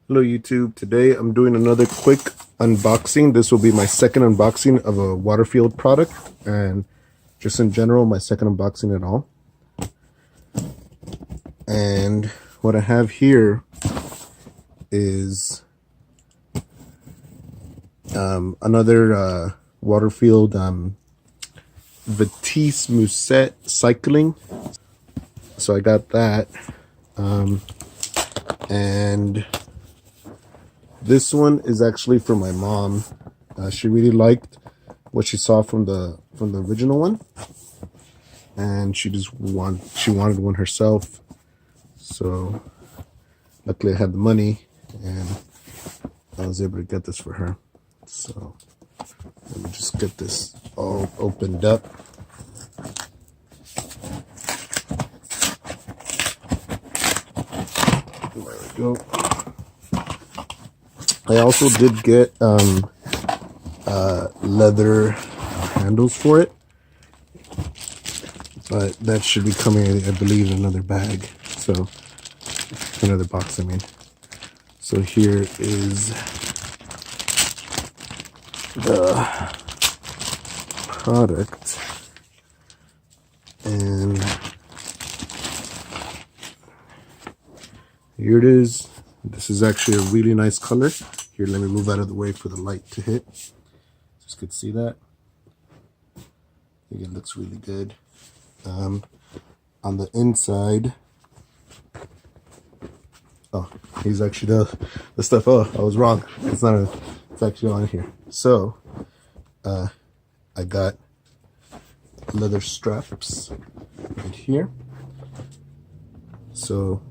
Hello YouTube, today I'm doing another quick unboxing. This will be my second unboxing of a Waterfield product, and just in general my second unboxing at all. And what I have here is another Waterfield Vitesse Musette cycling. So I got that, and this one is actually for my mom. She really liked what she saw from the original one, and she wanted one herself. So luckily I had the money, and I was able to get this for her. So let me just get this all opened up. There we go. I also did get leather handles for it, but that should be coming, I believe, in another bag. So another box, I mean. So here is the product, and here it is. This is actually a really nice color. Here, let me move out of the way for the light to hit. Just could see that. I think it looks really good. On the inside, oh, here's actually the stuff. Oh, I was wrong. It's not. It's actually on here. So, I got leather straps right here. So,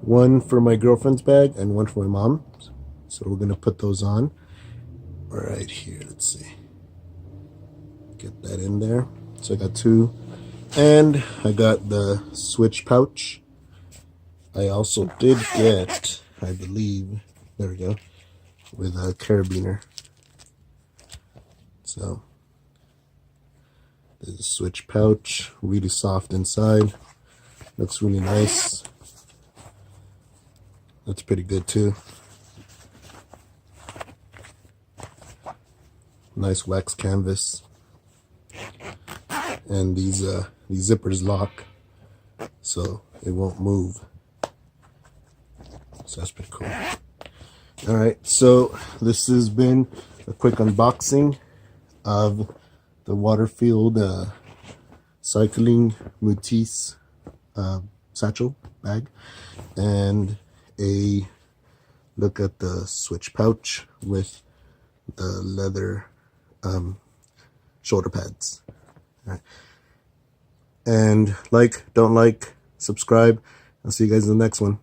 one for my girlfriend's bag and one for my mom. So we're gonna put those on right here. Let's see. Get that in there. So I got two. And I got the switch pouch. I also did get, I believe, there we go, with a carabiner. So there's a switch pouch, really soft inside. Looks really nice. That's pretty good too. Nice wax canvas. And these zippers lock, so it won't move. So that's pretty cool. All right, so this has been a quick unboxing of the Waterfield Cycling Musette satchel bag, and a look at the switch pouch with the leather shoulder pads. All right. And don't like, subscribe. I'll see you guys in the next one.